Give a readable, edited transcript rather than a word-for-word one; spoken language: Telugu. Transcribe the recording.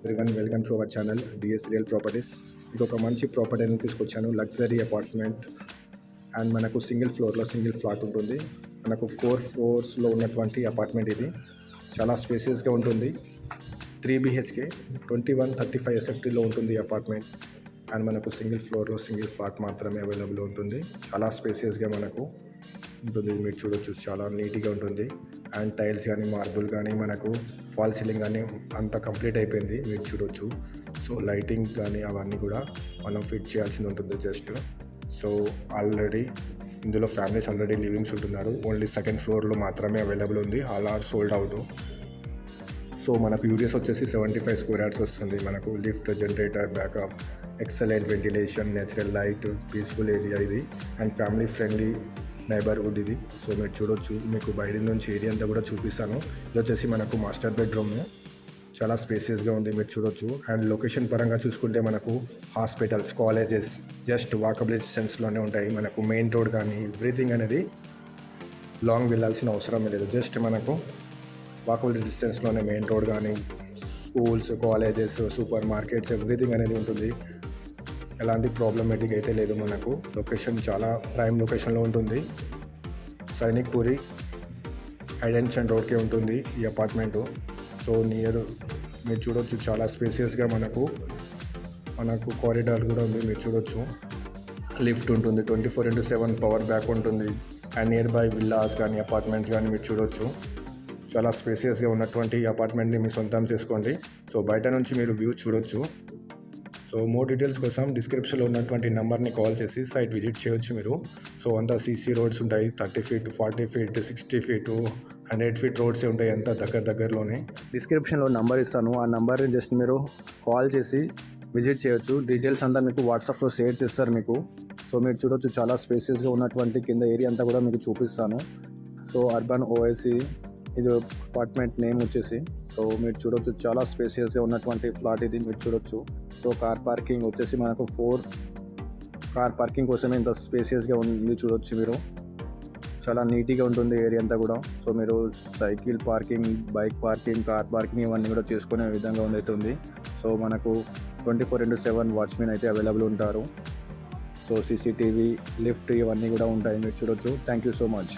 Everyone welcome to our channel DS real properties. ఇంకొక మంచి ప్రాపర్టీని తీసుకొచ్చాను, లగ్జరీ అపార్ట్మెంట్. అండ్ మనకు సింగిల్ ఫ్లోర్లో సింగిల్ ఫ్లాట్ ఉంటుంది. మనకు 4 ఫ్లోర్స్లో ఉన్నటువంటి అపార్ట్మెంట్ ఇది. చాలా స్పేసియస్గా ఉంటుంది. 3 BHK 2135 SFTలో ఉంటుంది ఈ అపార్ట్మెంట్. అండ్ మనకు సింగిల్ ఫ్లోర్లో సింగిల్ ఫ్లాట్ మాత్రమే అవైలబుల్ ఉంటుంది. చాలా స్పేసియస్గా మనకు ఉంటుంది. మీరు చూడొచ్చు, చాలా నీట్గా ఉంటుంది. అండ్ టైల్స్ కానీ మార్బుల్ కానీ మనకు ఫాల్ సీలింగ్ కానీ అంతా కంప్లీట్ అయిపోయింది, మీరు చూడొచ్చు. సో లైటింగ్ కానీ అవన్నీ కూడా మనం ఫిట్ చేయాల్సి ఉంటుంది జస్ట్. సో ఆల్రెడీ ఇందులో ఫ్యామిలీస్ ఆల్రెడీ లివింగ్స్ ఉంటున్నారు. ఓన్లీ సెకండ్ ఫ్లోర్లో మాత్రమే అవైలబుల్ ఉంది. All are sold out. So మనకు యూడిఎస్ వచ్చేసి 75 స్క్వేర్ యార్డ్స్ వస్తుంది. మనకు lift, generator, backup, excellent ventilation, natural light, peaceful area ఇది. అండ్ ఫ్యామిలీ ఫ్రెండ్లీ నైబర్హుడ్ ఇది. సో మీరు చూడొచ్చు, మీకు బయట నుంచి ఏరియా అంతా కూడా చూపిస్తాను. ఇది వచ్చేసి మనకు మాస్టర్ బెడ్రూమ్, చాలా స్పేసియస్గా ఉంది, మీరు చూడొచ్చు. అండ్ లొకేషన్ పరంగా చూసుకుంటే మనకు హాస్పిటల్స్, కాలేజెస్ జస్ట్ వాకబుల్ డిస్టెన్స్లోనే ఉంటాయి. మనకు మెయిన్ రోడ్ కానీ ఎవ్రీథింగ్ అనేది లాంగ్ వెళ్ళాల్సిన అవసరం లేదు. జస్ట్ మనకు వాకబుల్ డిస్టెన్స్లోనే మెయిన్ రోడ్ కానీ schools, colleges, super markets everything అనేది ఉంటుంది. ఎలాంటి ప్రాబ్లమేటిక్ అయితే లేదు. మనకు లొకేషన్ చాలా ప్రైమ్ లొకేషన్లో ఉంటుంది. సైనిక్ పూరి హైడెన్షన్ రోడ్కే ఉంటుంది ఈ అపార్ట్మెంటు. సో నియర్ మీరు చూడొచ్చు, చాలా స్పేసియస్గా మనకు కారిడార్ కూడా ఉంది, మీరు చూడొచ్చు. లిఫ్ట్ ఉంటుంది, 24/7 పవర్ బ్యాక్ ఉంటుంది. అండ్ నియర్ బై విల్లాస్ కానీ అపార్ట్మెంట్స్ కానీ మీరు చూడొచ్చు. చాలా స్పేసియస్గా ఉన్నటువంటి ఈ అపార్ట్మెంట్ని మీ సొంతం చేసుకోండి. సో బయట నుంచి మీరు వ్యూ చూడొచ్చు. సో మోర్ డీటెయిల్స్ కోసం డిస్క్రిప్షన్లో ఉన్నటువంటి నెంబర్ని కాల్ చేసి సైట్ విజిట్ చేయొచ్చు మీరు. సో అంతా CC రోడ్స్ ఉంటాయి, 30 feet, 40 feet, 60 feet, 100 feet రోడ్సే ఉంటాయి, అంతా దగ్గరలోనే. డిస్క్రిప్షన్లో నెంబర్ ఇస్తాను, ఆ నెంబర్ని జస్ట్ మీరు కాల్ చేసి విజిట్ చేయొచ్చు. డీటెయిల్స్ అంతా మీకు వాట్సాప్లో షేర్ చేస్తారు మీకు. సో మీరు చూడొచ్చు, చాలా స్పేసియస్గా ఉన్నటువంటి కింద ఏరియా అంతా కూడా మీకు చూపిస్తాను. సో అర్బన్ ఓఎస్సి ఇది అపార్ట్మెంట్ నేమ్ వచ్చేసి. సో మీరు చూడొచ్చు, చాలా స్పేసియస్గా ఉన్నటువంటి ఫ్లాట్ ఇది, మీరు చూడొచ్చు. సో కార్ పార్కింగ్ వచ్చేసి మనకు 4 కార్ పార్కింగ్ కోసమే ఇంత స్పేసియస్గా ఉంది, చూడొచ్చు మీరు. చాలా నీట్గా ఉంటుంది ఏరియా అంతా కూడా. సో మీరు cycle parking, bike parking, car parking ఇవన్నీ కూడా చేసుకునే విధంగా ఉంది. సో మనకు 24/7 వాచ్మెన్ అయితే అవైలబుల్ ఉంటారు. సో CCTV, లిఫ్ట్ ఇవన్నీ కూడా ఉంటాయి, మీరు చూడొచ్చు. Thank you so much.